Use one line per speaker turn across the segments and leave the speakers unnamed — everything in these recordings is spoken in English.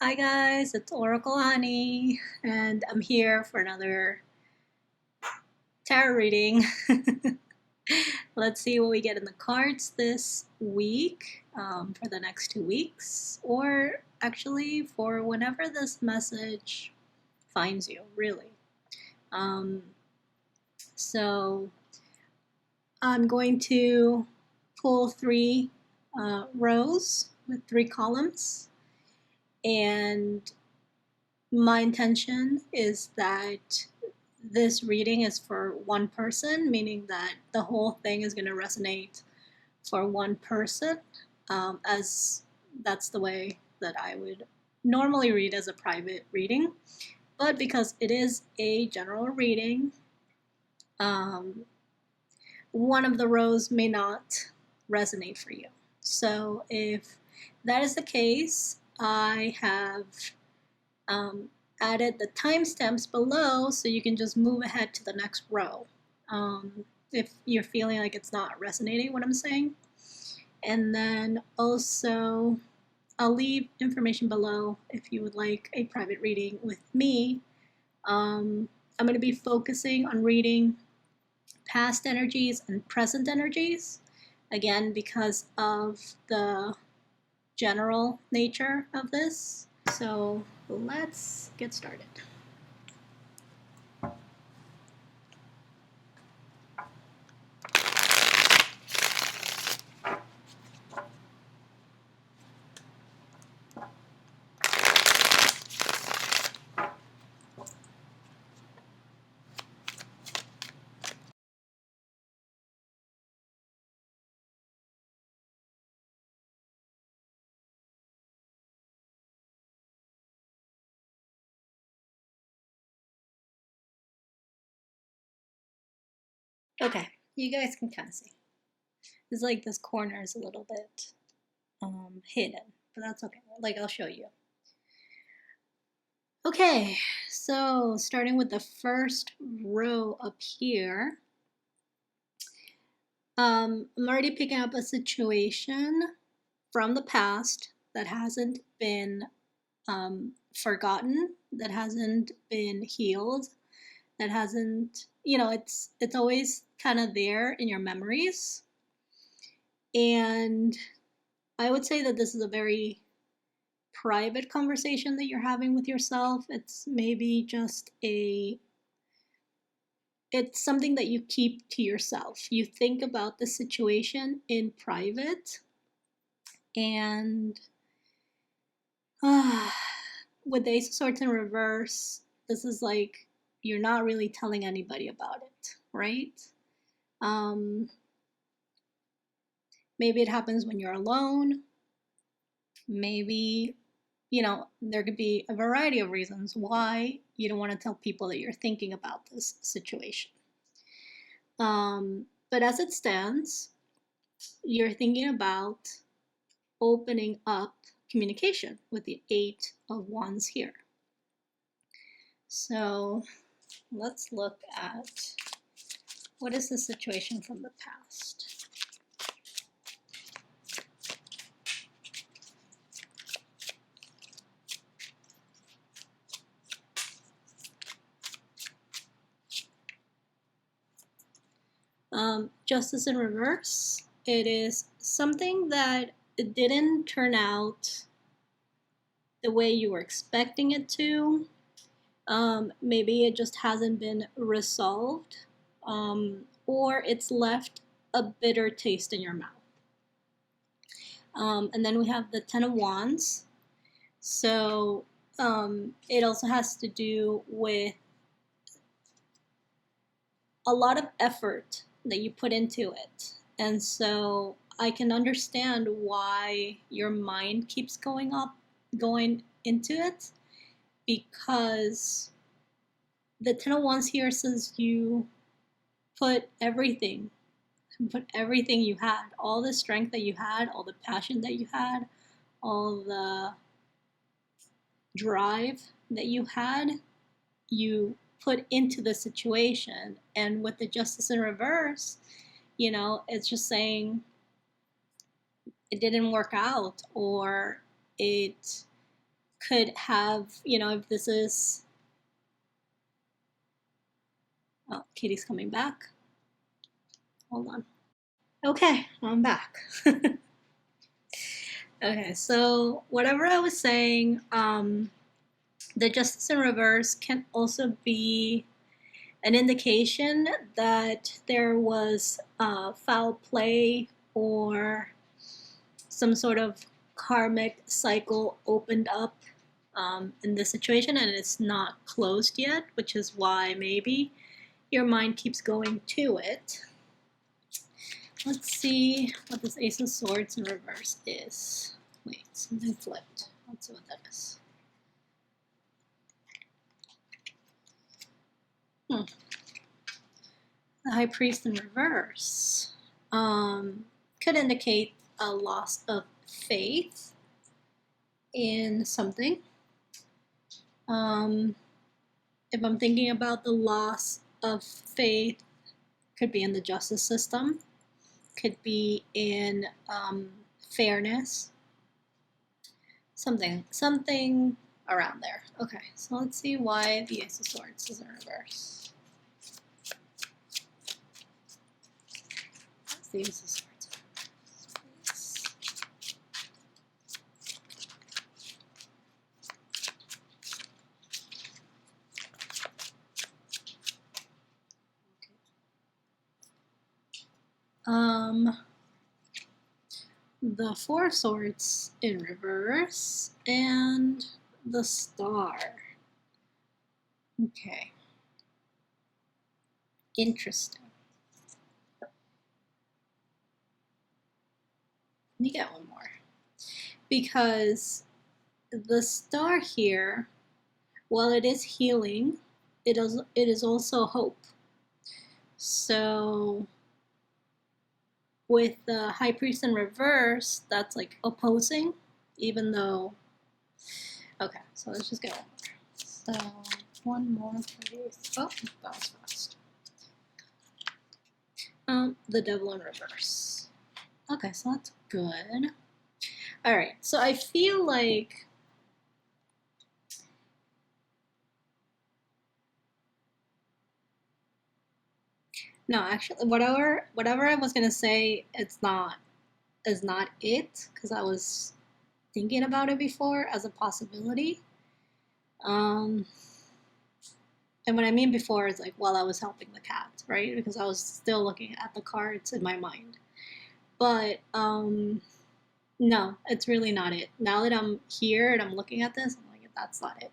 Hi guys, it's Oracle Honey, and I'm here for another tarot reading. Let's see what we get in the cards this week, for the next 2 weeks, or actually for whenever this message finds you, really. Um, so I'm going to pull three rows with three columns, and my intention is that this reading is for one person, meaning that the whole thing is going to resonate for one person, as that's the way that I would normally read as a private reading. But because it is a general reading, um, one of the rows may not resonate for you. So if that is the case, I have um, added the timestamps below so you can just move ahead to the next row if you're feeling like it's not resonating what I'm saying. And then also, I'll leave information below if you would like a private reading with me. I'm going to be focusing on reading past energies and present energies, again, because of the general nature of this. So let's get started. Okay, you guys can kind of see. It's like this corner is a little bit hidden, but that's okay. Like, I'll show you. Okay, so starting with the first row up here, I'm already picking up a situation from the past that hasn't been forgotten, that hasn't been healed, that hasn't, it's always kind of there in your memories. And I would say that this is a very private conversation that you're having with yourself. It's maybe just it's something that you keep to yourself. You think about the situation in private, and with the Ace of Swords in reverse, this is like you're not really telling anybody about it, right? Um, maybe it happens when you're alone. Maybe, there could be a variety of reasons why you don't want to tell people that you're thinking about this situation. But as it stands, you're thinking about opening up communication with the Eight of Wands here. So let's look at what is the situation from the past. Justice in reverse. It is something that it didn't turn out the way you were expecting it to. Maybe it just hasn't been resolved, or it's left a bitter taste in your mouth. And then we have the Ten of Wands. So it also has to do with a lot of effort that you put into it. And so I can understand why your mind keeps going into it, because the Ten of Wands here says you put everything, you had, all the strength that you had, all the passion that you had, all the drive that you had, you put into the situation. And with the Justice in reverse, it's just saying it didn't work out, or it could have, you know, if this is, oh, Katie's coming back. Hold on. Okay, I'm back. Okay, so whatever I was saying, the justice in reverse can also be an indication that there was foul play or some sort of karmic cycle opened up in this situation, and it's not closed yet, which is why maybe your mind keeps going to it. Let's see what this Ace of Swords in reverse is. Wait, something flipped. Let's see what that is. The High Priest in reverse could indicate a loss of faith in something. If I'm thinking about the loss of faith, could be in the justice system, could be in fairness, something around there. Okay, so let's see why the Ace of Swords is in reverse. That's the Ace of Swords. The Four of Swords in reverse and the Star. Okay. Interesting. Let me get one more. Because the Star here, while it is healing, it is also hope. So with the High Priest in reverse, that's like opposing, even though, okay, so let's just get one more. So one more for these. Oh, that was fast. The Devil in reverse. Okay, so that's good. All right, so I feel like no, actually, whatever I was gonna say, is not it, because I was thinking about it before as a possibility. And what I mean before is like while I was helping the cat, right? Because I was still looking at the cards in my mind. But no, it's really not it. Now that I'm here and I'm looking at this, I'm like, that's not it.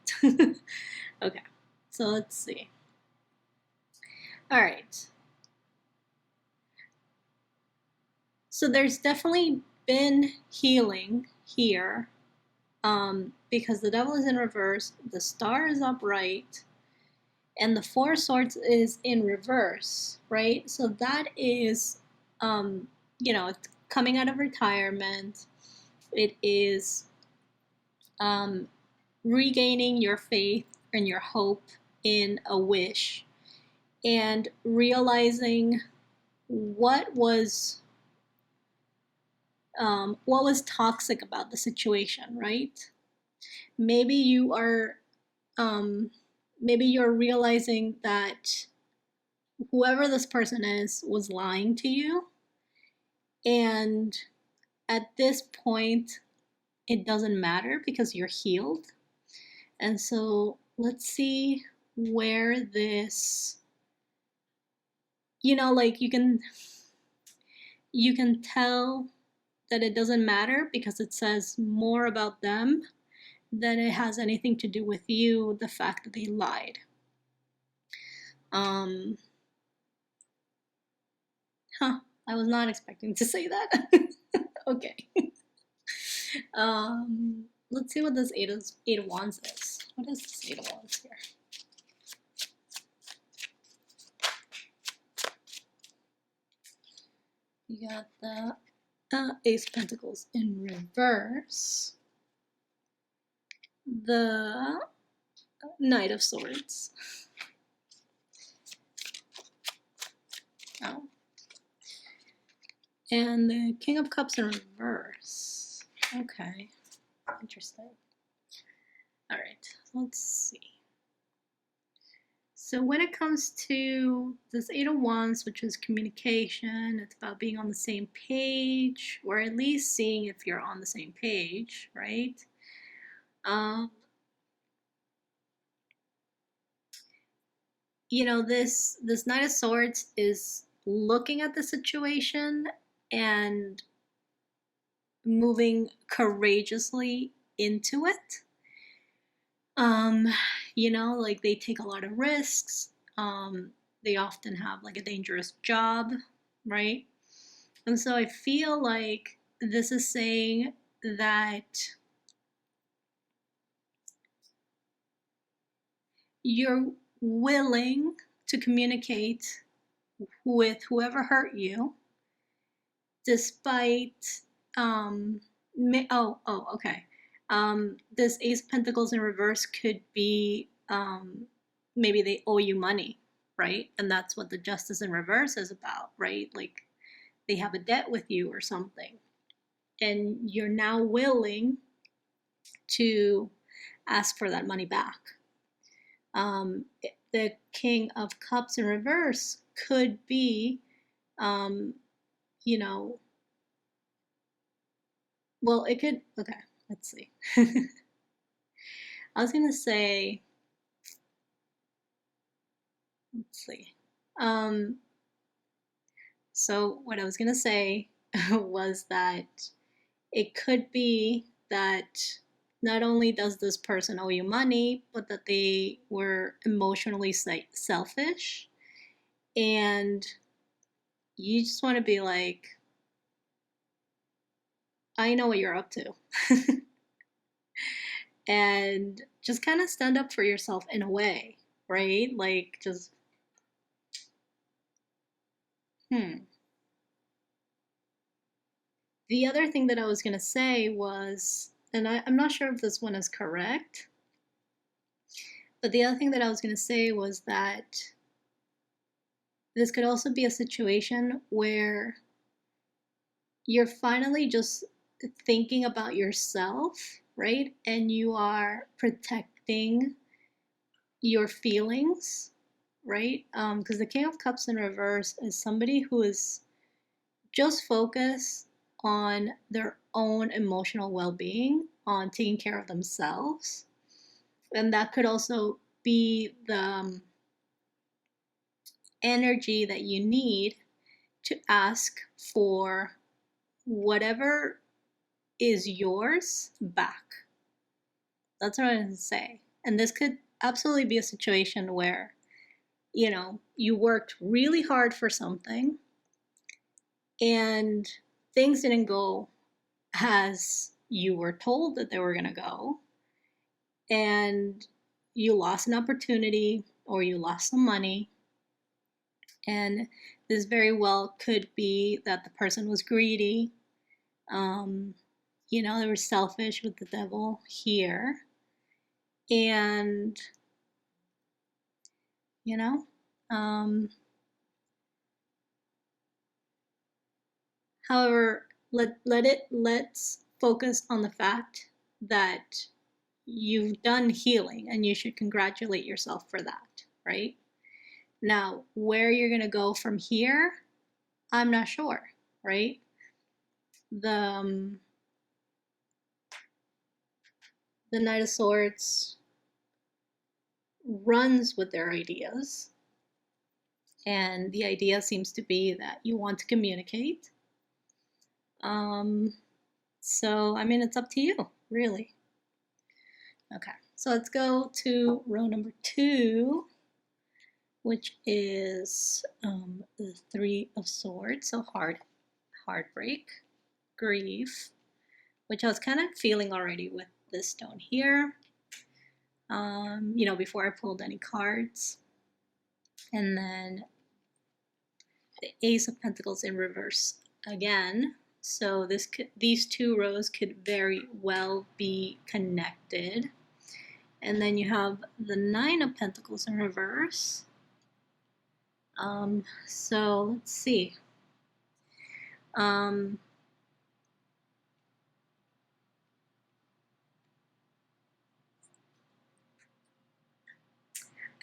Okay, so let's see. All right. So there's definitely been healing here because the Devil is in reverse, the Star is upright, and the Four Swords is in reverse, right? So that is, you know, it's coming out of retirement. It is regaining your faith and your hope in a wish and realizing what was toxic about the situation, right? Maybe you are, maybe you're realizing that whoever this person is was lying to you, and at this point, it doesn't matter because you're healed. And so let's see where this, you know, like you can tell that it doesn't matter because it says more about them than it has anything to do with you, the fact that they lied. I was not expecting to say that. Okay. Let's see what this Eight of Wands is. What is this Eight of Wands here? You got the Ace of Pentacles in reverse. The Knight of Swords. Oh. And the King of Cups in reverse. Okay. Interesting. let's see. So when it comes to this Eight of Wands, which is communication, it's about being on the same page, or at least seeing if you're on the same page, right? You know, this Knight of Swords is looking at the situation and moving courageously into it. You know, like they take a lot of risks. They often have like a dangerous job, right? And so I feel like this is saying that you're willing to communicate with whoever hurt you, despite okay. This Ace of Pentacles in reverse could be maybe they owe you money, right? And that's what the Justice in reverse is about, right? Like they have a debt with you or something, and you're now willing to ask for that money back. The King of Cups in reverse could be, you know, well, it could, okay, let's see. I was gonna say, let's see. So what I was gonna say was that it could be that not only does this person owe you money, but that they were emotionally selfish, and you just want to be like, I know what you're up to. And just kind of stand up for yourself in a way, right? Like just The other thing that I was going to say was, and I'm not sure if this one is correct, but the other thing that I was going to say was that this could also be a situation where you're finally just thinking about yourself, right? And you are protecting your feelings, right? Because the King of Cups in reverse is somebody who is just focused on their own emotional well-being, on taking care of themselves. And that could also be the energy that you need to ask for whatever is yours back. That's what I'm going to say. And this could absolutely be a situation where, you know, you worked really hard for something and things didn't go as you were told that they were going to go, and you lost an opportunity or you lost some money. And this very well could be that the person was greedy. You know, they were selfish with the devil here. And, you know, however, let's focus on the fact that you've done healing and you should congratulate yourself for that, right? Now, where you're going to go from here, I'm not sure, right? The Knight of Swords runs with their ideas, and the idea seems to be that you want to communicate. So, I mean, it's up to you, really. Okay, so let's go to row number 2, which is the Three of Swords, so heartbreak, grief, which I was kind of feeling already with this stone here, you know, before I pulled any cards. And then the Ace of Pentacles in reverse again. So these two rows could very well be connected. And then you have the Nine of Pentacles in reverse. So let's see.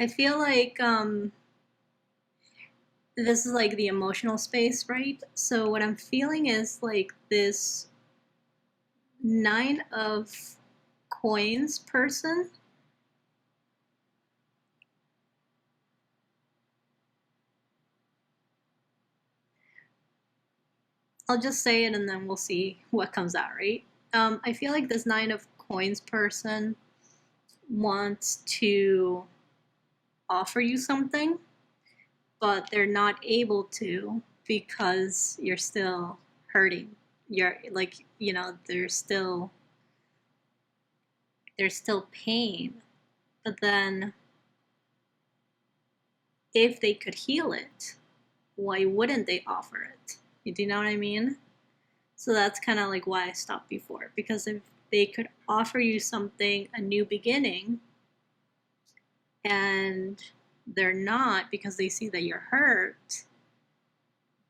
I feel like this is like the emotional space, right? So what I'm feeling is like this 9 of coins person. I'll just say it and then we'll see what comes out, right? I feel like this 9 of coins person wants to offer you something, but they're not able to because you're still hurting. You're like, there's still pain. But then if they could heal it, why wouldn't they offer it? Do you know what I mean? So that's kind of like why I stopped before. Because if they could offer you something, a new beginning, and they're not because they see that you're hurt,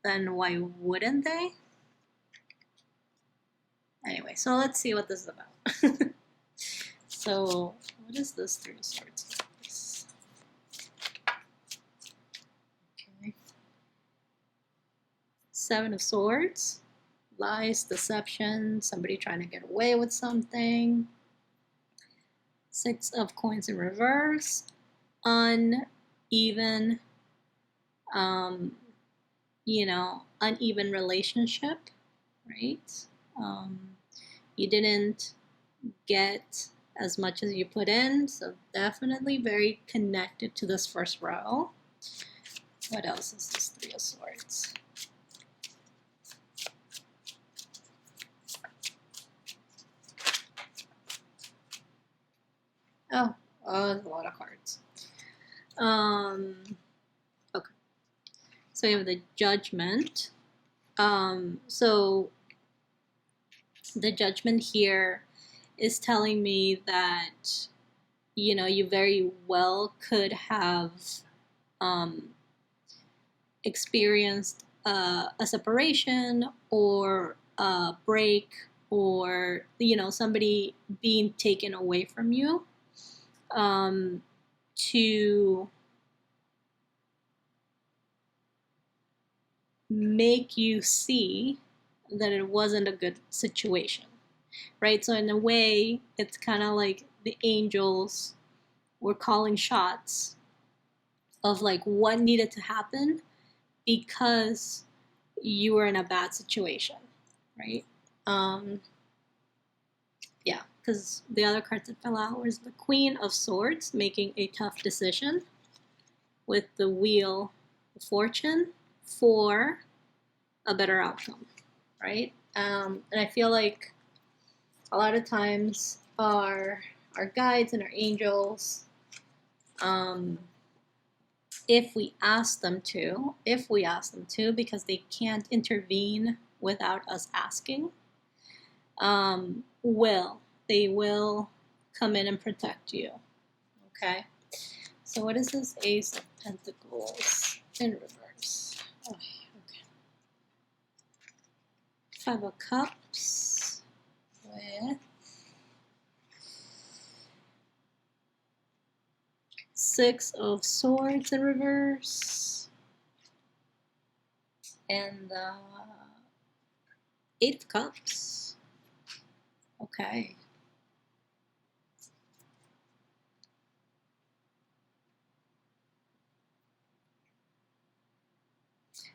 then why wouldn't they? Anyway, so let's see what this is about. So, what is this Three of Swords? Okay. 7 of Swords. Lies, deception, somebody trying to get away with something. 6 of Coins in reverse. Uneven, uneven relationship, right? You didn't get as much as you put in, so definitely very connected to this first row. What else is this Three of Swords? Oh, there's a lot of cards. Okay. So we have the Judgment. So the Judgment here is telling me that, you very well could have experienced a separation or a break, or somebody being taken away from you, to make you see that it wasn't a good situation, right? So in a way, it's kind of like the angels were calling shots of like what needed to happen because you were in a bad situation, right? Yeah, because the other cards that fell out was the Queen of Swords making a tough decision with the Wheel of Fortune for a better outcome, right? And I feel like a lot of times our guides and our angels, if we ask them to, because they can't intervene without us asking, they will come in and protect you. Okay. So what is this Ace of Pentacles in reverse? Oh, okay. 5 of Cups with 6 of Swords in reverse, and the 8 of Cups. Okay.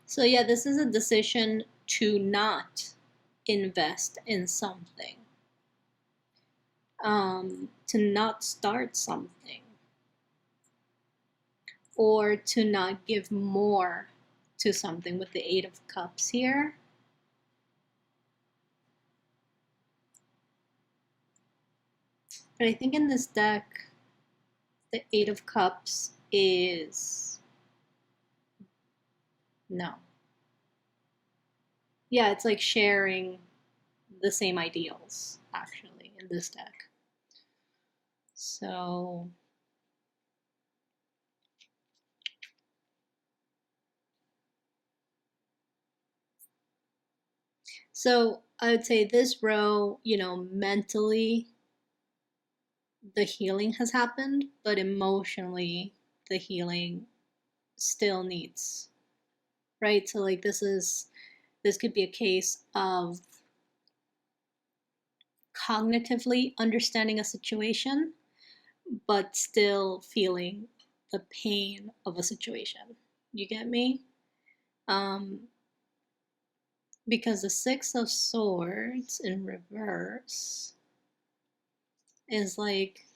So yeah, this is a decision to not invest in something, to not start something, or to not give more to something with the 8 of Cups here. But I think in this deck, the 8 of Cups is... no. Yeah, it's like sharing the same ideals, actually, in this deck. So... so I would say this row, mentally, the healing has happened, but emotionally, the healing still needs, right? So like this could be a case of cognitively understanding a situation, but still feeling the pain of a situation. You get me? Because the Six of Swords in reverse is like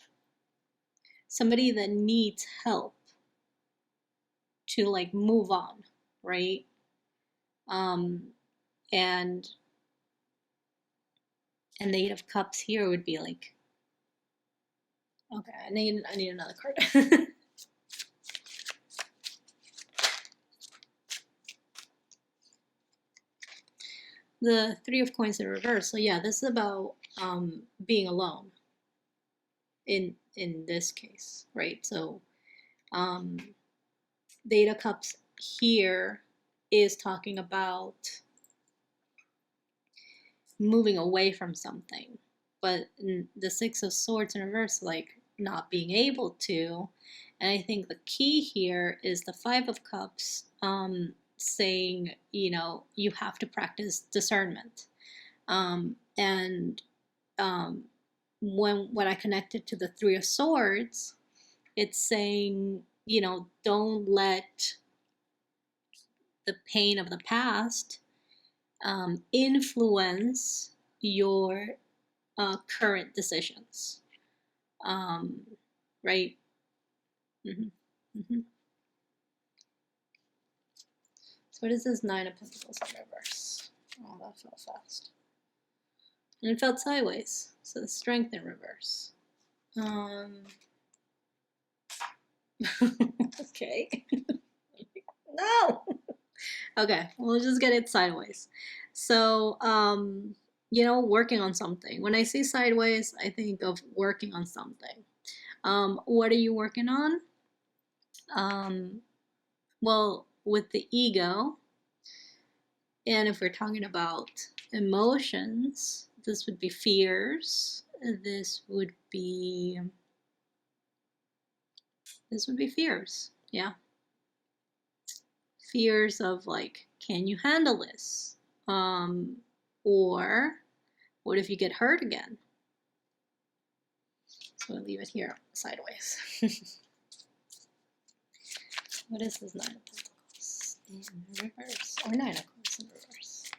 somebody that needs help to like move on, right? And the Eight of Cups here would be like, okay, I need another card. The Three of Coins in reverse. So yeah, this is about being alone in this case, right? So the Eight of Cups here is talking about moving away from something, but the Six of Swords in reverse, like not being able to. And I think the key here is the Five of Cups, saying, you know, you have to practice discernment. And when I connected to the Three of Swords, it's saying, you know, don't let the pain of the past influence your current decisions, right? Mm-hmm. Mm-hmm. So what is this Nine of Pentacles in reverse? Oh, that fell fast. And it felt sideways, so the Strength in reverse. Okay. No! Okay, we'll just get it sideways. So, you know, working on something. When I see sideways, I think of working on something. What are you working on? Well, with the ego, and if we're talking about emotions, this would be fears. This would be fears. Yeah. Fears of like, can you handle this? Or what if you get hurt again? So I'll leave it here sideways. What is this Nine of Pentacles in reverse? Or Nine of Cups in reverse?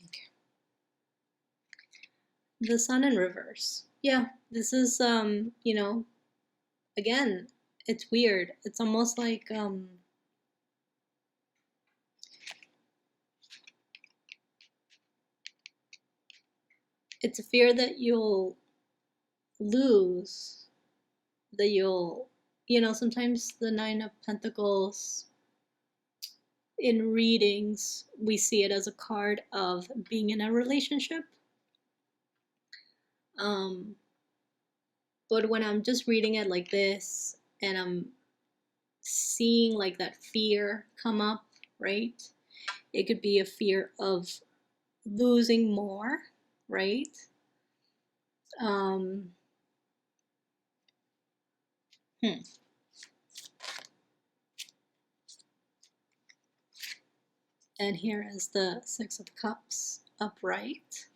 Okay. The Sun in reverse. Yeah, this is, you know, again, it's weird. It's almost like, it's a fear that you'll lose, that you'll, you know, sometimes the Nine of Pentacles in readings, we see it as a card of being in a relationship. But when I'm just reading it like this and I'm seeing like that fear come up, right? It could be a fear of losing more, right? And here is the Six of Cups upright,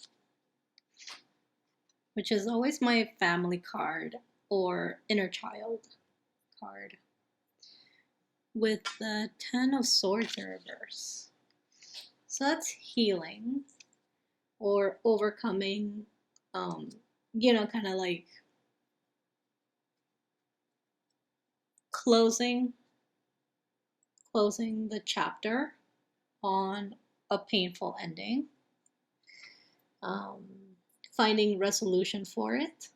which is always my family card or inner child card, with the Ten of Swords in reverse. So that's healing or overcoming, you know, kind of like closing the chapter on a painful ending, finding resolution for it.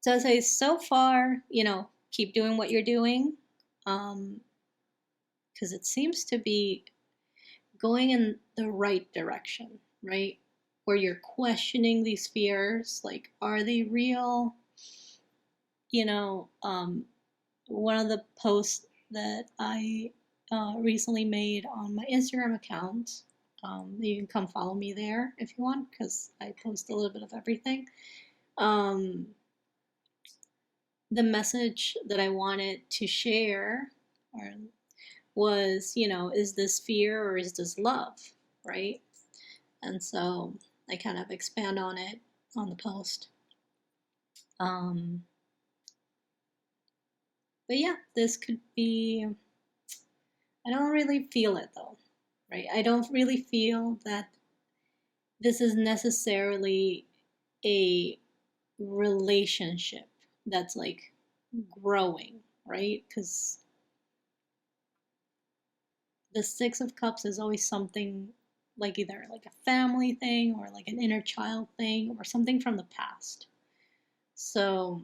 So I say, so far, you know, keep doing what you're doing, because it seems to be going in the right direction, right? Where you're questioning these fears, like, are they real? you know, one of the posts that I recently made on my Instagram account. You can come follow me there if you want, because I post a little bit of everything. Um, the message that I wanted to share or was, is this fear or is this love, right? And so I kind of expand on it on the post. Um, but yeah, this could be, I don't really feel it though, right? I don't really feel that this is necessarily a relationship that's like growing, right? Because the Six of Cups is always something like either like a family thing or like an inner child thing or something from the past. So,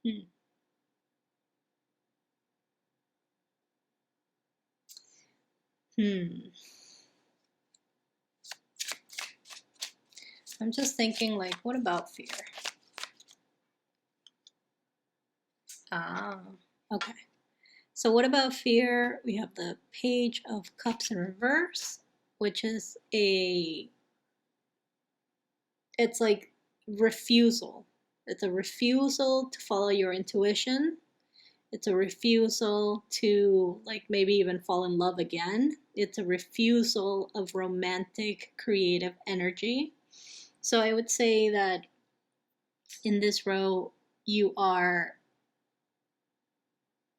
hmm. Hmm. I'm just thinking, like, what about fear? Ah, okay. So what about fear? We have the Page of Cups in reverse, which is it's like refusal. It's a refusal to follow your intuition. It's a refusal to like maybe even fall in love again. It's a refusal of romantic creative energy. So I would say that in this row you are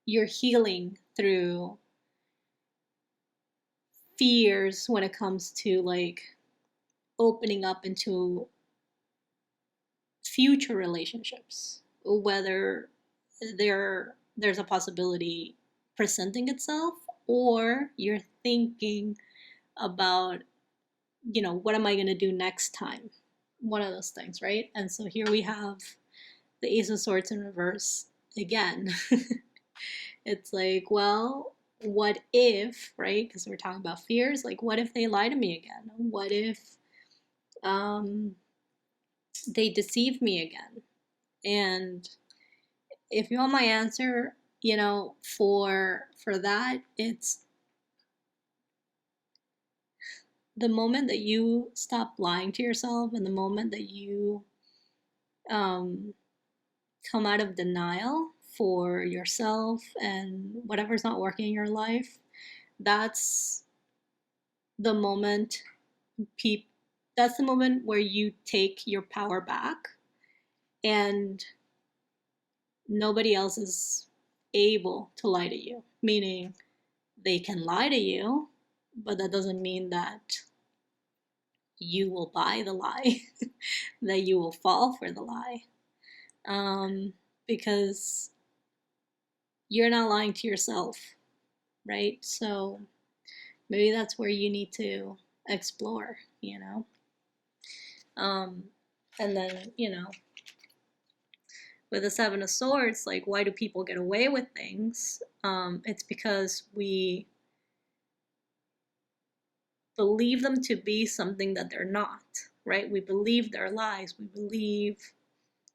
you're healing through fears when it comes to like opening up into future relationships, whether there's a possibility presenting itself or you're thinking about, what am I going to do next time? One of those things, right? And so here we have the Ace of Swords in reverse again. It's like, well, what if, right? Because we're talking about fears. Like, what if they lie to me again? What if um, they deceive me again? And if you want my answer, for that, it's the moment that you stop lying to yourself and the moment that you um, come out of denial for yourself and whatever's not working in your life, that's the moment peop that's the moment where you take your power back and nobody else is able to lie to you. Meaning they can lie to you, but that doesn't mean that you will buy the lie, that you will fall for the lie. Because you're not lying to yourself, right? So maybe that's where you need to explore, Um, and then, with the Seven of Swords, like, why do people get away with things? It's because we believe them to be something that they're not, right? We believe their lies, we believe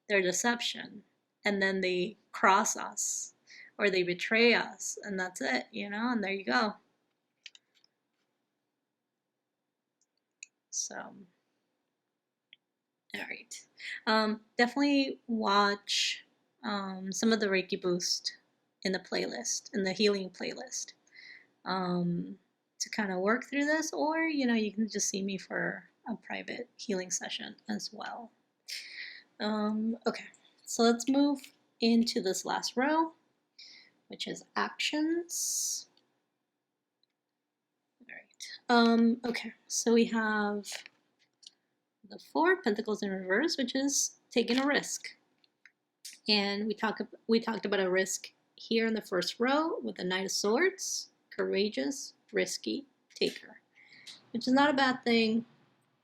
their deception, and then they cross us or they betray us, and that's it, and there you go. So, all right. Definitely watch some of the Reiki Boost in the playlist, in the healing playlist, to kind of work through this, or you can just see me for a private healing session as well. Okay, so let's move into this last row, which is actions. All right. Okay, so we have the Four of Pentacles in reverse, which is taking a risk. And we talked about a risk here in the first row with the Knight of Swords, courageous, risky, taker, which is not a bad thing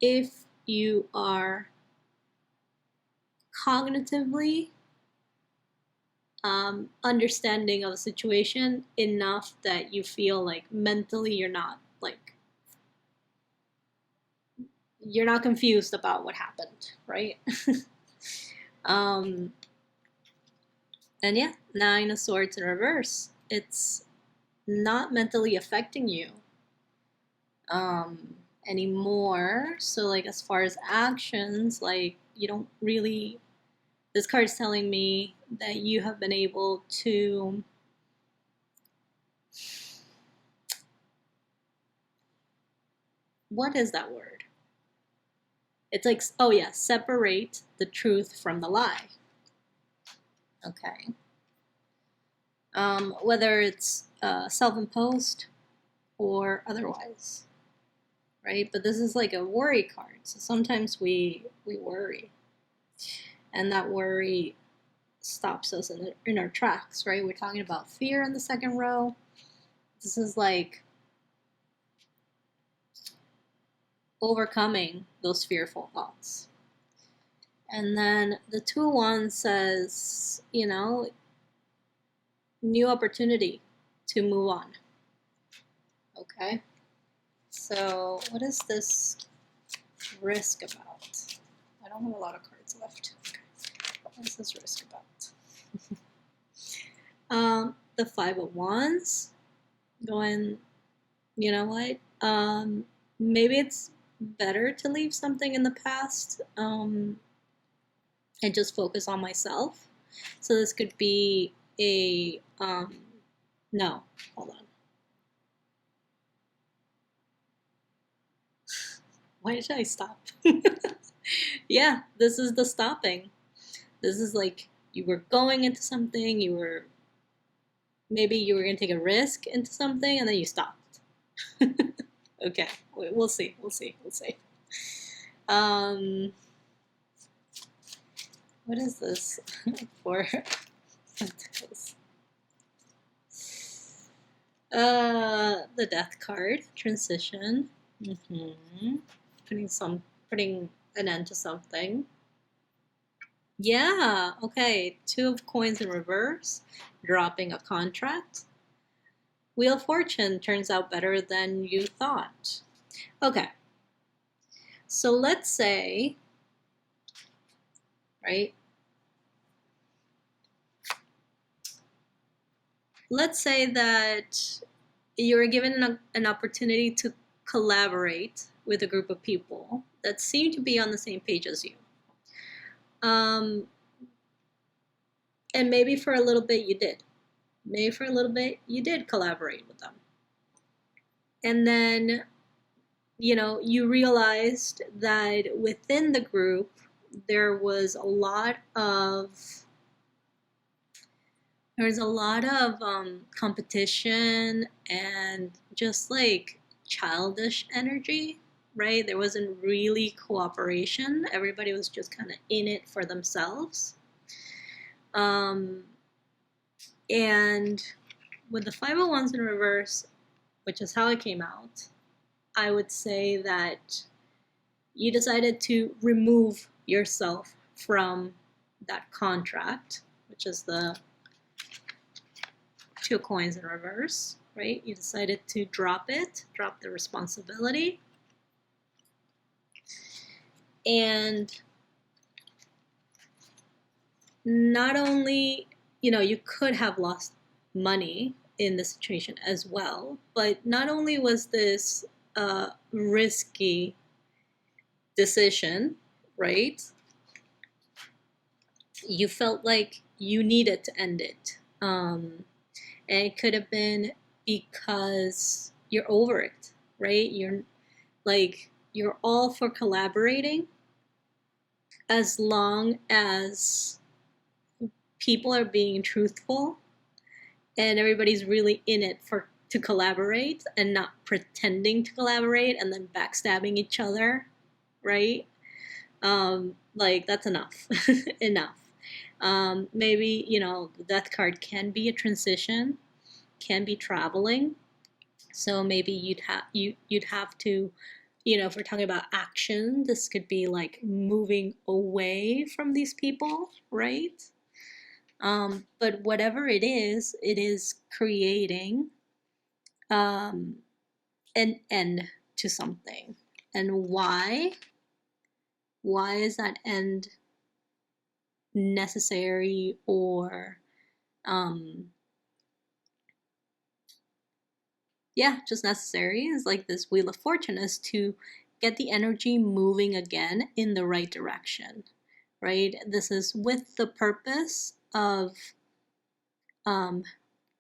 if you are cognitively understanding of a situation enough that you feel like mentally you're not you're not confused about what happened, right? um, and yeah, Nine of Swords in reverse. It's not mentally affecting you anymore. So like as far as actions, like you don't really. This card is telling me that you have been able to what is that word? It's like, oh yeah, separate the truth from the lie. Okay. Whether it's self-imposed or otherwise, right? But this is like a worry card. So sometimes we worry, and that worry stops us in our tracks, right? We're talking about fear in the second row. This is like overcoming those fearful thoughts. And then the Two of Wands says, you know, new opportunity to move on. Okay. So what is this risk about? I don't have a lot of cards left. Okay. What is this risk about? The Five of Wands. Going, you know what? Maybe it's better to leave something in the past and just focus on myself. So this could be a no, hold on. Why did I stop? Yeah, this is the stopping. This is like you were going into something, maybe you were going to take a risk into something and then you stopped. Okay, we'll see. What is this for? The Death card, transition. Putting an end to something. Yeah, okay. Two of Coins in reverse, dropping a contract. Wheel of Fortune turns out better than you thought. Okay. So let's say, right? Let's say that you were given an opportunity to collaborate with a group of people that seem to be on the same page as you. And maybe for a little bit you did. Maybe for a little bit you did collaborate with them. And then, you know, you realized that within the group there was a lot of competition and just like childish energy, right? There wasn't really cooperation. Everybody was just kind of in it for themselves. And with the 501s in reverse, which is how it came out, I would say that you decided to remove yourself from that contract, which is the Two of Coins in reverse, right? You decided to drop the responsibility. And not only, you know, you could have lost money in this situation as well, but not only was this a risky decision, right? You felt like you needed to end it. And it could have been because you're over it, right? You're all for collaborating as long as people are being truthful and everybody's really in it to collaborate and not pretending to collaborate and then backstabbing each other, right? Like that's enough. Enough. Maybe, you know, the Death card can be a transition, can be traveling. So maybe you'd have to, you know, if we're talking about action, this could be like moving away from these people, right? But whatever it is creating an end to something. And why? Why is that end necessary, or yeah, just necessary? Is like this Wheel of Fortune is to get the energy moving again in the right direction, right? This is with the purpose of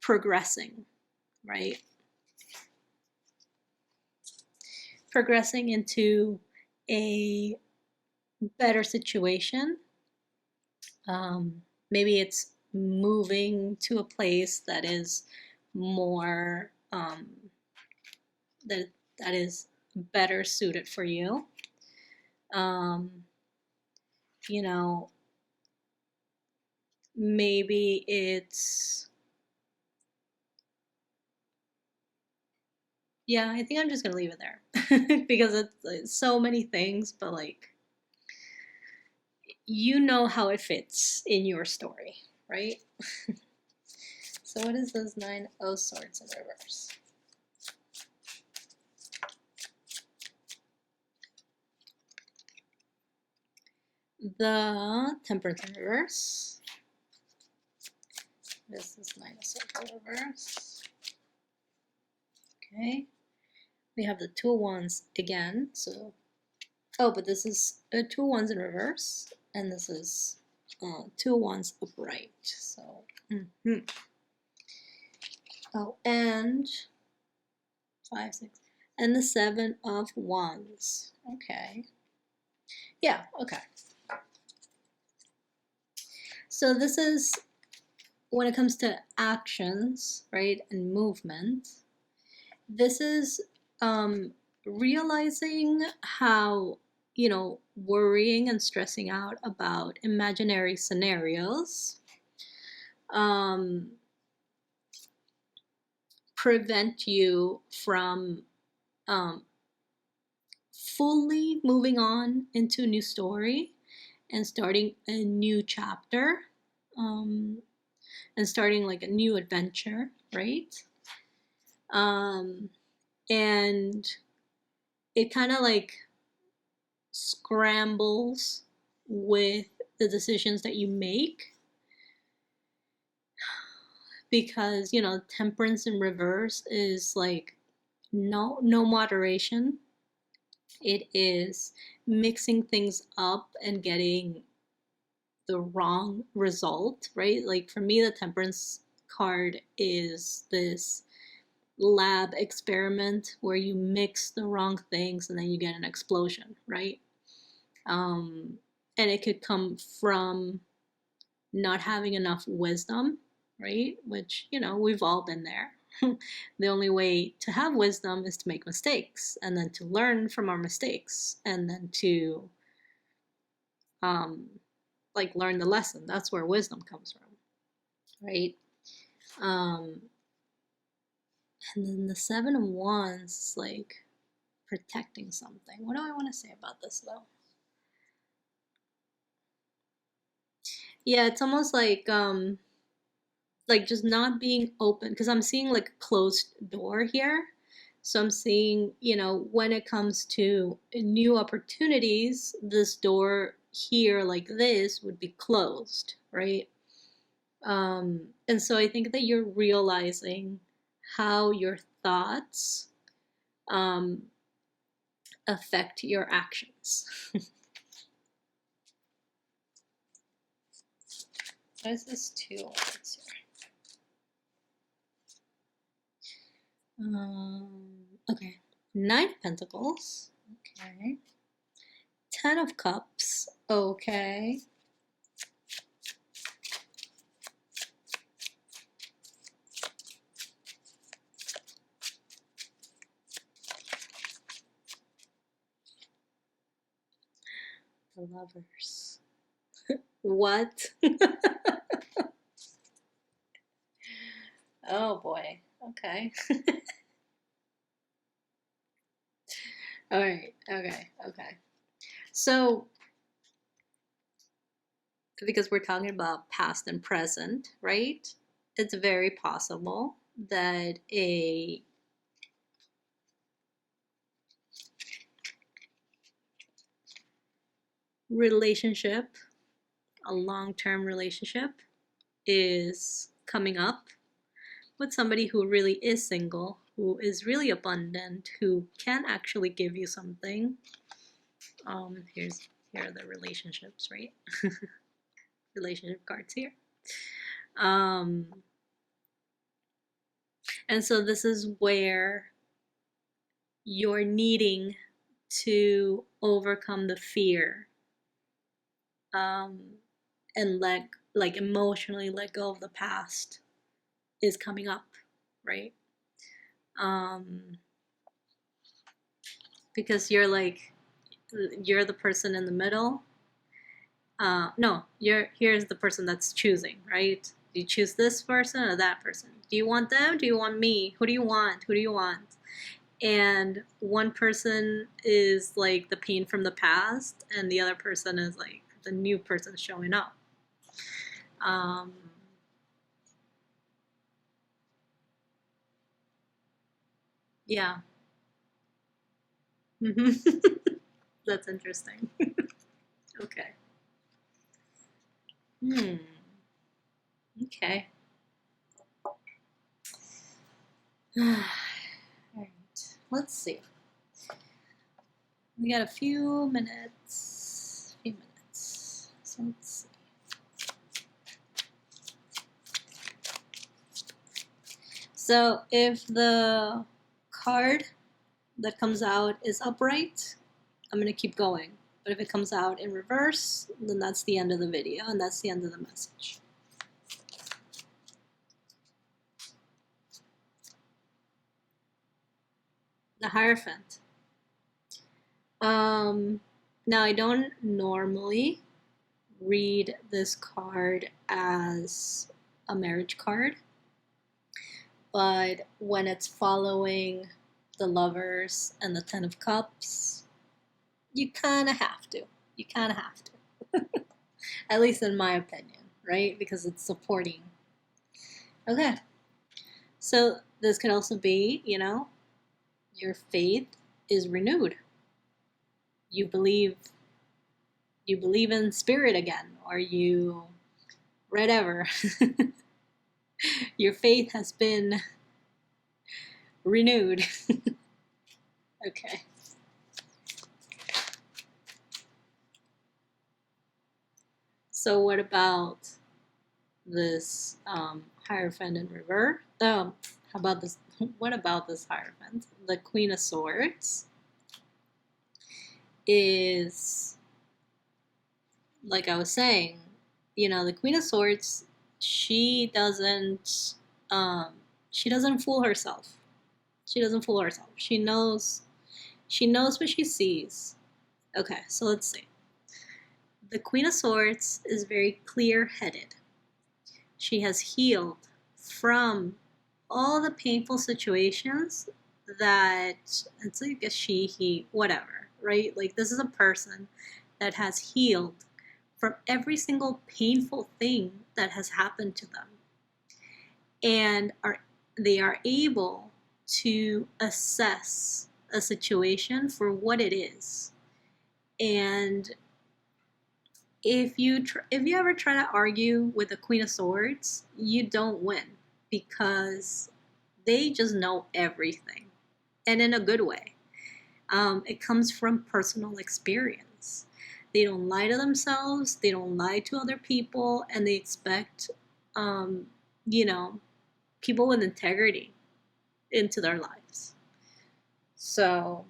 progressing, right? Progressing into a better situation. Maybe it's moving to a place that is more that is better suited for you. You know, maybe it's, yeah, I think I'm just gonna leave it there because it's so many things, but like, you know how it fits in your story, right? So what is this 9 of Swords in reverse? The Temperance in reverse. This is 9 of Swords in reverse. Okay. We have the 2 of Wands again. So, oh, but this is 2 of Wands in reverse, and this is 2 of Wands upright. So, oh, and 5, 6, and the 7 of Wands. Okay. Yeah. Okay. So this is when it comes to actions, right, and movement. This is realizing how, worrying and stressing out about imaginary scenarios prevent you from fully moving on into a new story and starting a new chapter, and starting like a new adventure, right? And it kind of like scrambles with the decisions that you make, because temperance in reverse is like no moderation. It is mixing things up and getting the wrong result, right? Like for me, the temperance card is this lab experiment where you mix the wrong things and then you get an explosion, right? And it could come from not having enough wisdom, right? Which, we've all been there. The only way to have wisdom is to make mistakes, and then to learn from our mistakes, and then to like learn the lesson. That's where wisdom comes from, right? And then the 7 of Wands is like protecting something. What do I want to say about this though? Yeah, it's almost like just not being open, because I'm seeing like a closed door here. So I'm seeing, when it comes to new opportunities, this door here like this would be closed, right? And so I think that you're realizing how your thoughts affect your actions. What is this 2 of Wands here? Okay. 9 of Pentacles. Okay. 10 of Cups. Okay. The Lovers. What? Oh boy. Okay. All right. Okay. Okay. So, because we're talking about past and present, right? It's very possible that a relationship, a long-term relationship, is coming up with somebody who really is single, who is really abundant, who can actually give you something. Here are the relationships, right? Relationship cards here. And so this is where you're needing to overcome the fear, and emotionally let go of the past is coming up, right? Because you're the person in the middle. No, here's the person that's choosing, right? Do you choose this person or that person? Do you want them? Do you want me? Who do you want? Who do you want? And one person is like the pain from the past, and the other person is like the new person showing up. Yeah. That's interesting. Okay. Okay. All right. Let's see. We got a few minutes. So let's see. So if the card that comes out is upright, I'm going to keep going. But if it comes out in reverse, then that's the end of the video, and that's the end of the message. The Hierophant. Now, I don't normally read this card as a marriage card, but when it's following the Lovers and the Ten of Cups, you kind of have to. You kind of have to. At least in my opinion, right? Because it's supporting. Okay. So this could also be, your faith is renewed. You believe in spirit again, or you whatever. Your faith has been renewed. Okay. So what about this Hierophant in reverse? How about this? What about this Hierophant? The Queen of Swords is, like I was saying, the Queen of Swords, she doesn't fool herself. She doesn't fool herself. She knows what she sees. Okay, so let's see. The Queen of Swords is very clear-headed. She has healed from all the painful situations that, it's like a she, he, whatever, right? Like, this is a person that has healed from every single painful thing that has happened to them. And they are able to assess a situation for what it is. And if you ever try to argue with the Queen of Swords, you don't win, because they just know everything, and in a good way. It comes from personal experience. They don't lie to themselves, they don't lie to other people, and they expect, people with integrity into their lives. So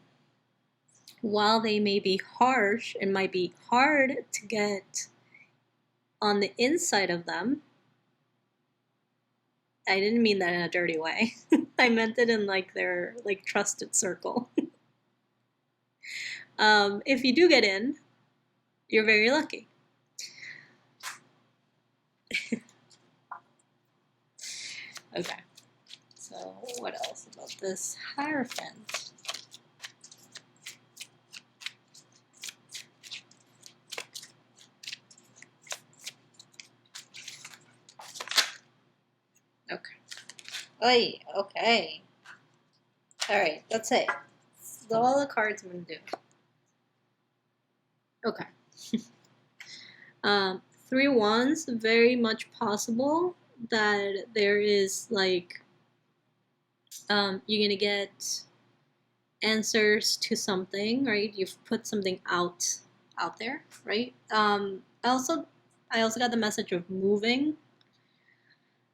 while they may be harsh, it might be hard to get on the inside of them. I didn't mean that in a dirty way. I meant it in their trusted circle. If you do get in, you're very lucky. Okay. So what else about this Hierophant? Okay. Oy, okay. Alright, that's it. That's all the cards I'm going to do. Okay. Three wands, very much possible that there is like you're gonna get answers to something, right? You've put something out there, right? I also got the message of moving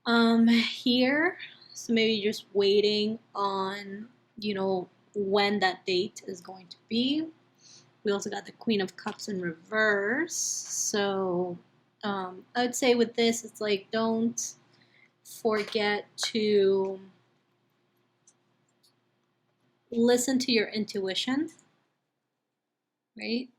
here, so maybe just waiting on, you know, when that date is going to be. We also got the Queen of Cups in reverse, so I would say with this, it's like don't forget to listen to your intuition, right?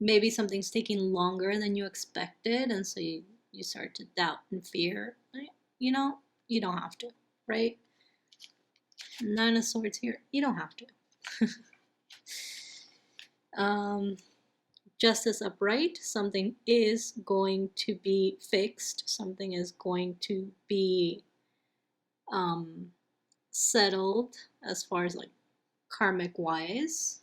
Maybe something's taking longer than you expected, and so you start to doubt and fear. You know, you don't have to, right? Nine of Swords here, you don't have to. Justice upright, something is going to be fixed, something is going to be settled as far as like karmic wise.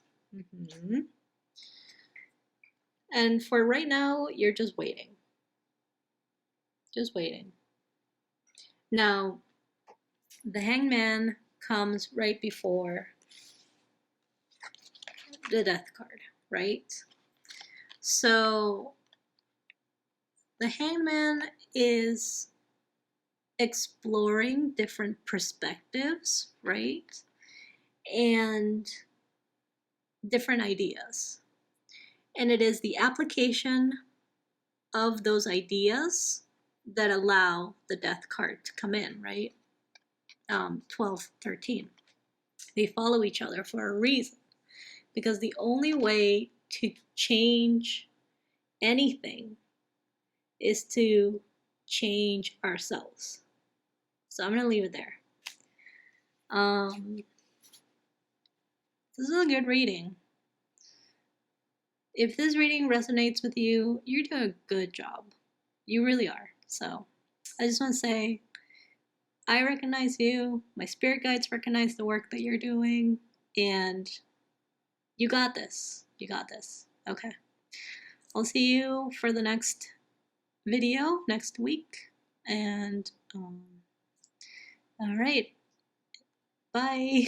And for right now, you're just waiting. Just waiting. Now, the Hangman comes right before the Death card, right? So the Hangman is exploring different perspectives, right? And different ideas. And it is the application of those ideas that allow the Death card to come in, right? 12, 13. They follow each other for a reason. Because the only way to change anything is to change ourselves. So I'm gonna leave it there. This is a good reading. If this reading resonates with you, you're doing a good job. You really are. So I just want to say, I recognize you. My spirit guides recognize the work that you're doing, and you got this. You got this. Okay. I'll see you for the next video next week. And all right. Bye.